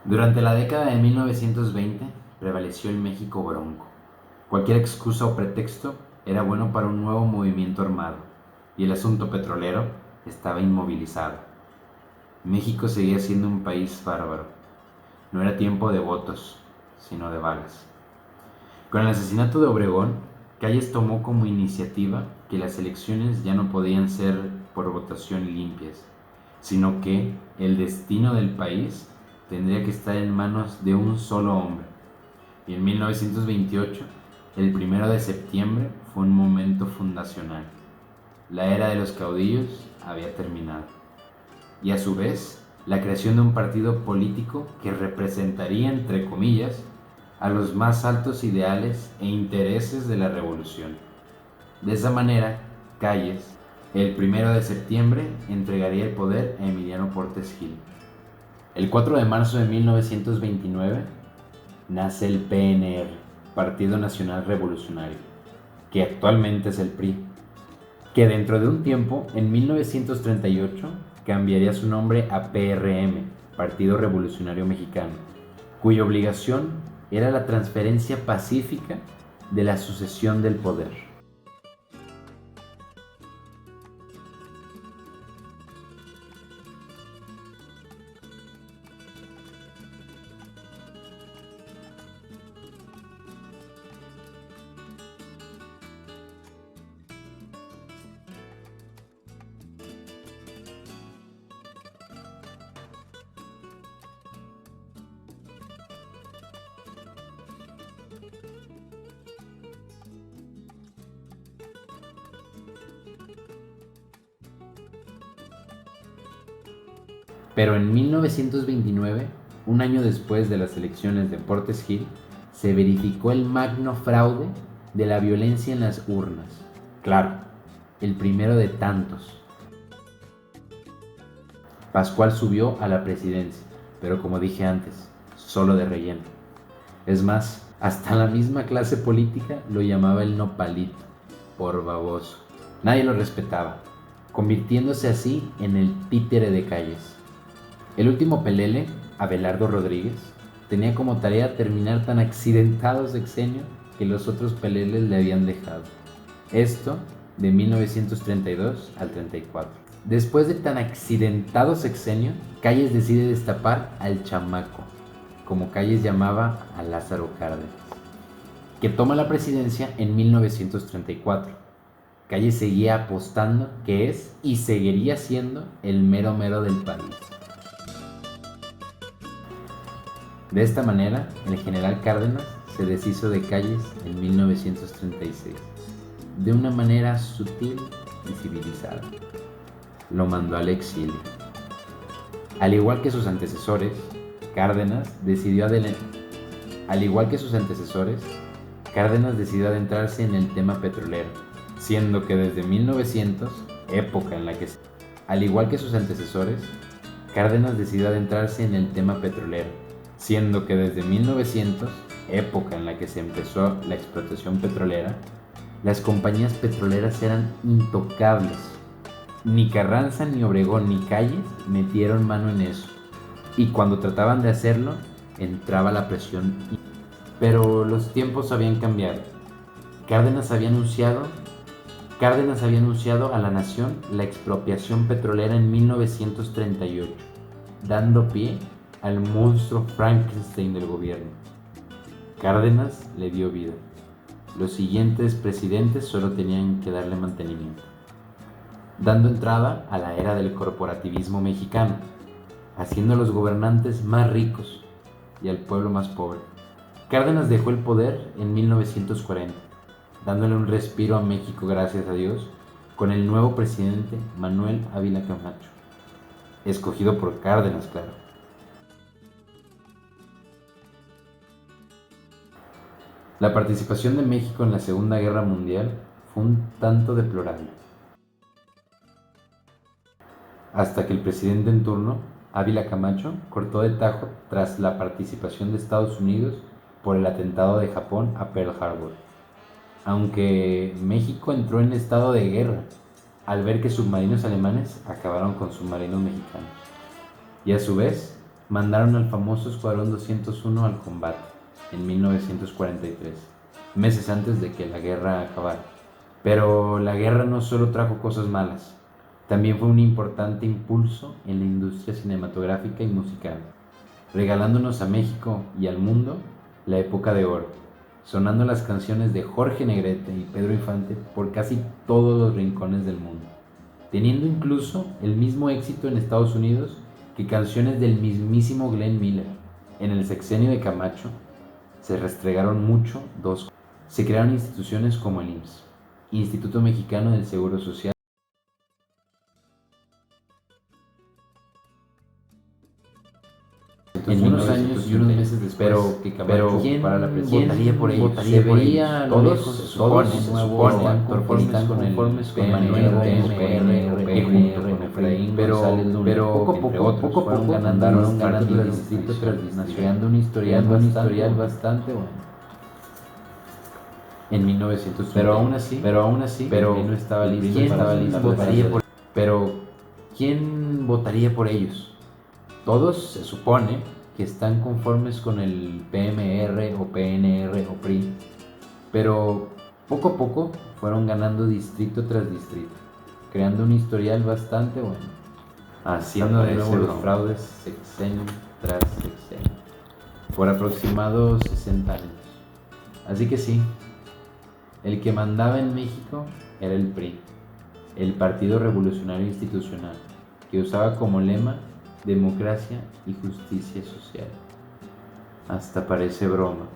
Durante la década de 1920 prevaleció el México bronco. Cualquier excusa o pretexto era bueno para un nuevo movimiento armado, y el asunto petrolero estaba inmovilizado. México seguía siendo un país bárbaro. No era tiempo de votos, sino de balas. Con el asesinato de Obregón, Calles tomó como iniciativa que las elecciones ya no podían ser por votación limpias, sino que el destino del país tendría que estar en manos de un solo hombre. Y en 1928, el 1 de septiembre, fue un momento fundacional. La era de los caudillos había terminado. Y a su vez, la creación de un partido político que representaría, entre comillas, a los más altos ideales e intereses de la revolución. De esa manera, Calles, el 1 de septiembre, entregaría el poder a Emiliano Portes Gil. El 4 de marzo de 1929 nace el PNR, Partido Nacional Revolucionario, que actualmente es el PRI, que dentro de un tiempo, en 1938, cambiaría su nombre a PRM, Partido Revolucionario Mexicano, cuya obligación era la transferencia pacífica de la sucesión del poder. Pero en 1929, un año después de las elecciones de Portes Gil, se verificó el magno fraude de la violencia en las urnas. Claro, el primero de tantos. Pascual subió a la presidencia, pero como dije antes, solo de relleno. Es más, hasta la misma clase política lo llamaba el nopalito, por baboso. Nadie lo respetaba, convirtiéndose así en el títere de Calles. El último pelele, Abelardo Rodríguez, tenía como tarea terminar tan accidentado sexenio que los otros peleles le habían dejado. Esto de 1932 al 34. Después de tan accidentado sexenio, Calles decide destapar al chamaco, como Calles llamaba a Lázaro Cárdenas, que toma la presidencia en 1934. Calles seguía apostando que es y seguiría siendo el mero mero del país. De esta manera, el general Cárdenas se deshizo de Calles en 1936, de una manera sutil y civilizada. Lo mandó al exilio. Al igual que sus antecesores, Cárdenas decidió adentrarse en el tema petrolero, siendo que desde 1900, época en la que al igual que sus antecesores, Cárdenas decidió adentrarse en el tema petrolero, siendo que desde 1900, época en la que se empezó la explotación petrolera, las compañías petroleras eran intocables. Ni Carranza, ni Obregón, ni Calles metieron mano en eso, y cuando trataban de hacerlo, entraba la presión. Pero los tiempos habían cambiado. Cárdenas había anunciado a la nación la expropiación petrolera en 1938, dando pie al monstruo Frankenstein del gobierno. Cárdenas le dio vida. Los siguientes presidentes solo tenían que darle mantenimiento, dando entrada a la era del corporativismo mexicano, haciendo a los gobernantes más ricos y al pueblo más pobre. Cárdenas dejó el poder en 1940, dándole un respiro a México, gracias a Dios, con el nuevo presidente Manuel Ávila Camacho, escogido por Cárdenas, claro. La participación de México en la Segunda Guerra Mundial fue un tanto deplorable, hasta que el presidente en turno, Ávila Camacho, cortó de tajo tras la participación de Estados Unidos por el atentado de Japón a Pearl Harbor. Aunque México entró en estado de guerra al ver que submarinos alemanes acabaron con submarinos mexicanos. Y a su vez, mandaron al famoso Escuadrón 201 al combate en 1943, meses antes de que la guerra acabara. Pero la guerra no solo trajo cosas malas, también fue un importante impulso en la industria cinematográfica y musical, regalándonos a México y al mundo la época de oro, sonando las canciones de Jorge Negrete y Pedro Infante por casi todos los rincones del mundo, teniendo incluso el mismo éxito en Estados Unidos que canciones del mismísimo Glenn Miller. En el sexenio de Camacho se restregaron mucho dos cosas. Se crearon instituciones como el IMSS, Instituto Mexicano del Seguro Social, en unos años y unos meses después, pero ¿quién para la presidencia votaría por ellos? Se veía todos se supone, están conformes con Manuel PMR, con Efraín González Luna, pero poco a poco fueron ganando distrito tras distrito, creando un historial bastante bueno. En 1930, pero aún así, no estaba listo para votaría por, pero ¿quién votaría por ellos? Todos se supone que están conformes con el PMR o PNR o PRI, pero poco a poco fueron ganando distrito tras distrito, creando un historial bastante bueno, haciendo de nuevo los fraudes sexenio tras sexenio, por aproximados 60 años. Así que sí, el que mandaba en México era el PRI, el Partido Revolucionario Institucional, que usaba como lema democracia y justicia social. Hasta parece broma.